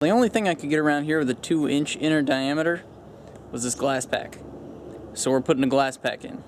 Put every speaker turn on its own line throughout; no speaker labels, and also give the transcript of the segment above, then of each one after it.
The only thing I could get around here with a 2-inch inner diameter was this Glasspack. So we're putting a Glasspack in.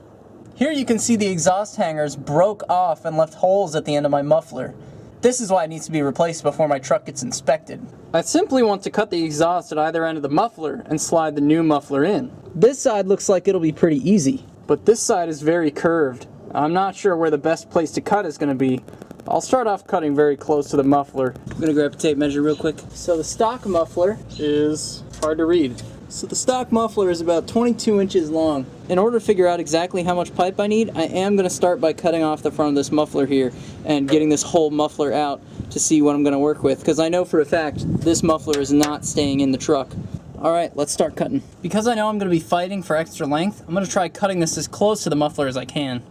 Here you can see the exhaust hangers broke off and left holes at the end of my muffler. This is why it needs to be replaced before my truck gets inspected. I simply want to cut the exhaust at either end of the muffler and slide the new muffler in. This side looks like it'll be pretty easy, but this side is very curved. I'm not sure where the best place to cut is going to be. I'll start off cutting very close to the muffler. I'm going to grab a tape measure real quick. So the stock muffler is hard to read. So the stock muffler is about 22 inches long. In order to figure out exactly how much pipe I need, I am going to start by cutting off the front of this muffler here and getting this whole muffler out to see what I'm going to work with, because I know for a fact this muffler is not staying in the truck. Alright, let's start cutting. Because I know I'm going to be fighting for extra length, I'm going to try cutting this as close to the muffler as I can.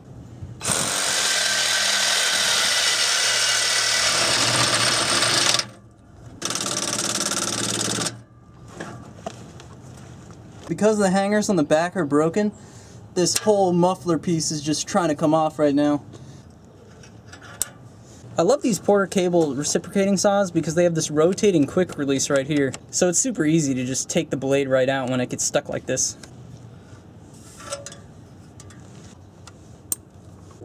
Because the hangers on the back are broken, this whole muffler piece is just trying to come off right now. I love these Porter cable reciprocating saws because they have this rotating quick release right here. So it's super easy to just take the blade right out when it gets stuck like this.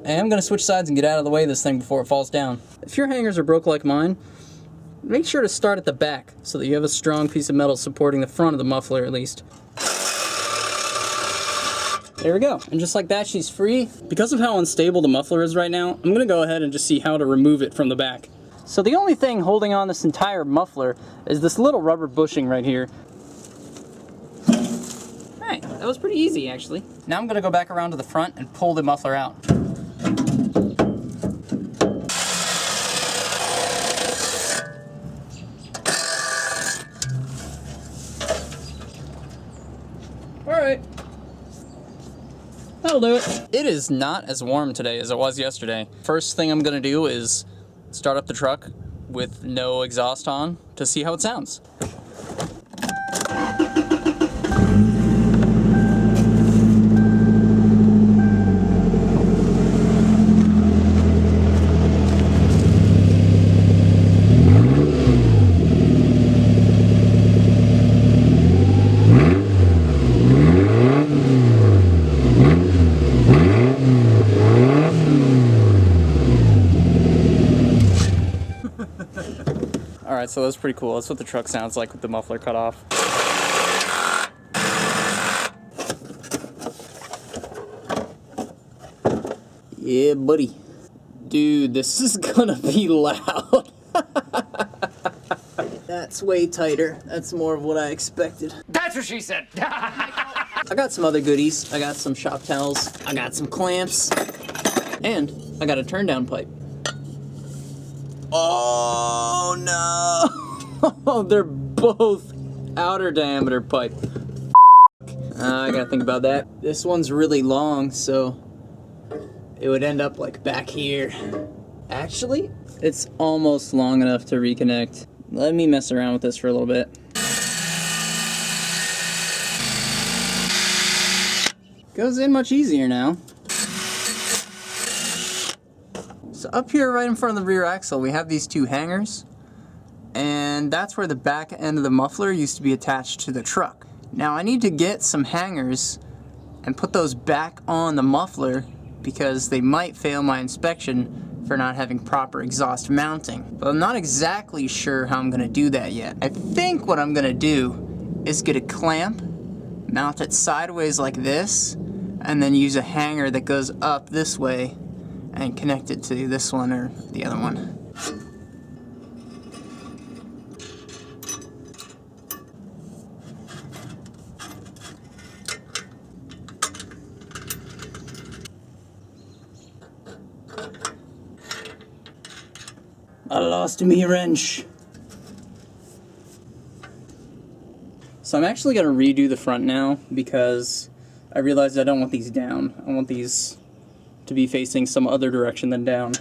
I am going to switch sides and get out of the way of this thing before it falls down. If your hangers are broke like mine, make sure to start at the back so that you have a strong piece of metal supporting the front of the muffler at least. There we go, and just like that, she's free. Because of how unstable the muffler is right now, I'm gonna go ahead and just see how to remove it from the back. So the only thing holding on this entire muffler is this little rubber bushing right here. Alright, that was pretty easy actually. Now I'm gonna go back around to the front and pull the muffler out. Alright. That'll do it. It is not as warm today as it was yesterday. First thing I'm gonna do is start up the truck with no exhaust on to see how it sounds. Alright, so that's pretty cool. That's what the truck sounds like with the muffler cut off. Yeah, buddy. Dude, this is gonna be loud. That's way tighter. That's more of what I expected.
That's what she said!
I got some other goodies. I got some shop towels. I got some clamps. And I got a turn down pipe. Oh no! They're both outer diameter pipe. I gotta think about that. This one's really long, so it would end up like back here. Actually, it's almost long enough to reconnect. Let me mess around with this for a little bit. Goes in much easier now. So up here right in front of the rear axle we have these two hangers, and that's where the back end of the muffler used to be attached to the truck. Now I need to get some hangers and put those back on the muffler because they might fail my inspection for not having proper exhaust mounting. But I'm not exactly sure how I'm going to do that yet. I think what I'm going to do is get a clamp, mount it sideways like this, and then use a hanger that goes up this way and connect it to this one or the other one. I lost me a wrench. So I'm actually going to redo the front now because I realized I don't want these down. I want these to be facing some other direction than down.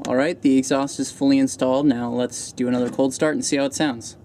Alright, the exhaust is fully installed. Now let's do another cold start and see how it sounds.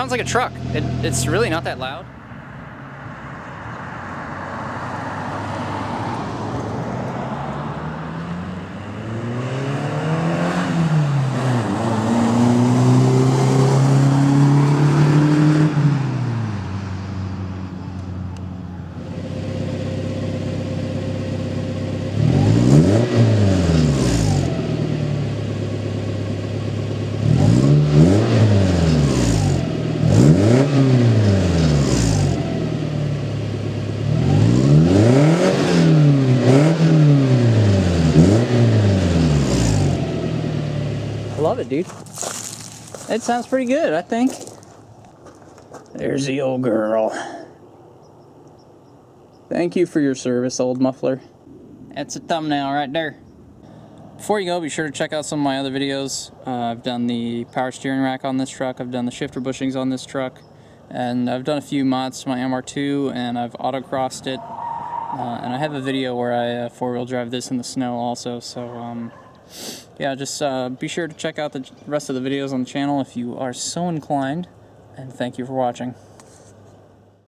sounds like a truck. It's really not that loud. I love it, dude. It sounds pretty good, I think. There's the old girl. Thank you for your service, old muffler. That's a thumbnail right there. Before you go, be sure to check out some of my other videos. I've done the power steering rack on this truck, I've done the shifter bushings on this truck, and I've done a few mods to my MR2, and I've autocrossed it. And I have a video where I four-wheel drive this in the snow also, so yeah, just be sure to check out the rest of the videos on the channel if you are so inclined, and thank you for watching.